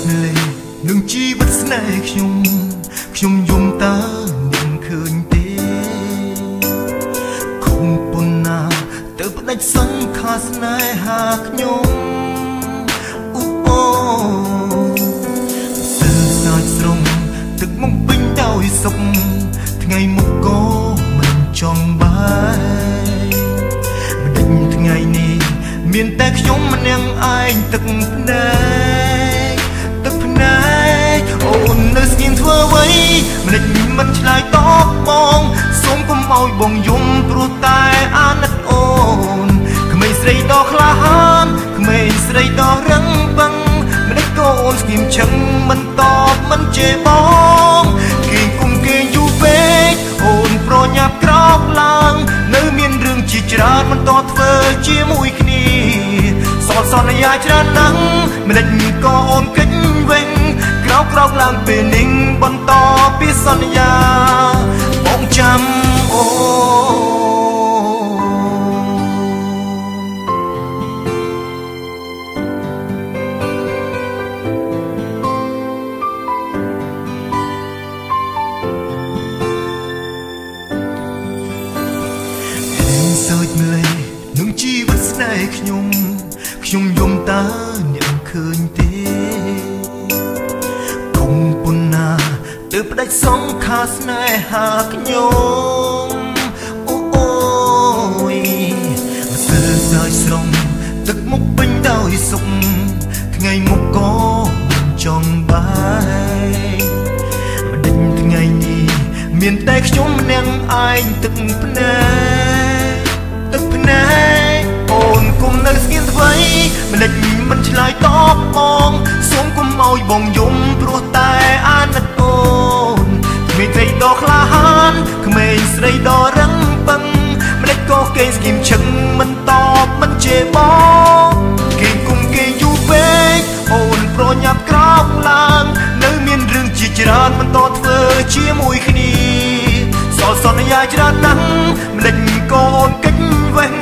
ម្លេះនឹងជីវិតស្នេហ៍ខ្ញុំយំតើនឹងឃើញទេគង់ប៉ុណ្ណាទៅផ្ដាច់សង្ខារស្នេហាខ្ញុំអូសិលសាច់ស្រងទឹកមុខពេញដោយសុខថ្ងៃមុខក៏មិនចង់បាយមិនដេញថ្ងៃនេះមានតែខ្ញុំម្នាក់ឯងទឹកភ្នែកអូននៅស្ងៀមធ្វើអ្វីមិនមិនឆ្លើយតបបងសូមកុំឲ្យបងយំព្រោះតែអាណិតអូនក្មេងស្រីដ៏ក្លាហានក្មេងស្រីដ៏រឹងប៉ឹងមិនក៏អូនស្ងៀមឈឹងមិនតបមិនជេរបងគេគុំគេយូរពេកអូនប្រញាប់ក្រោកឡើងនៅមានរឿងជាច្រើនមិនតធ្វើជាមួយគ្នាសន្យាច្រើនណាស់មិនក៏អូនគិតវិញក្រោកឡើងពេលនេះបន្តពីសន្យាបងចាំអូសើចម្លេះនឹងជីវិតស្នេហ៍ខ្ញុំយំតើអ្នកឃើញទេគង់ប៉ុណ្ណាទៅផ្ដាច់សង្ខារស្នេហាខ្ញុំអូយម្សិលសាច់ស្រងទឹកមុខពេញដោយសុខថ្ងៃមុខក៏មិនចង់បាយមិនដេញថ្ងៃនេះមានតែខ្ញុំម្នាក់ឯងទឹកភ្នែកអូនគុំនៅស្ងៀមធ្វើមិនឆ្លើយតបបងសូមគុំឲ្យបងយំព្រោះតែអាណិតអូនក្មេងស្រីដ៏ក្លាហានក្មេងស្រីដ៏រឹងប៉ឹងមិនក៏គេស្ងៀមឈឹងមិនតបមិនជេរបងគេគុំគេយូរពេកអូនប្រញាប់ក្រោកឡើងនៅមានរឿងជាច្រើនបន្តធ្វើជាមួយគ្នាសន្យាច្រើនណាស់មិនក៏អូនគិតវិញ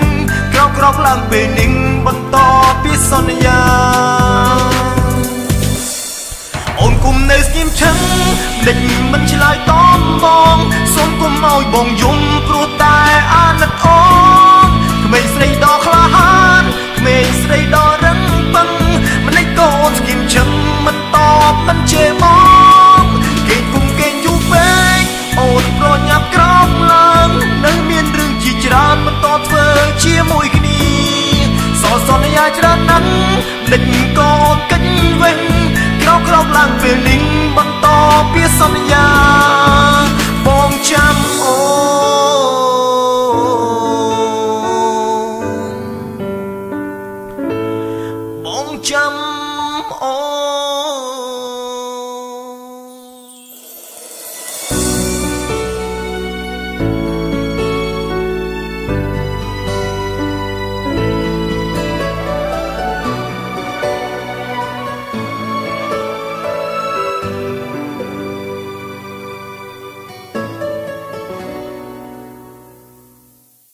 ក្រោកឡើងពេលនេះបន្តពីសន្យាអូនគុំនៅស្ងៀមឈឹងមិនឆ្លើយតបបងសូមគុំឲ្យបងយំព្រោះ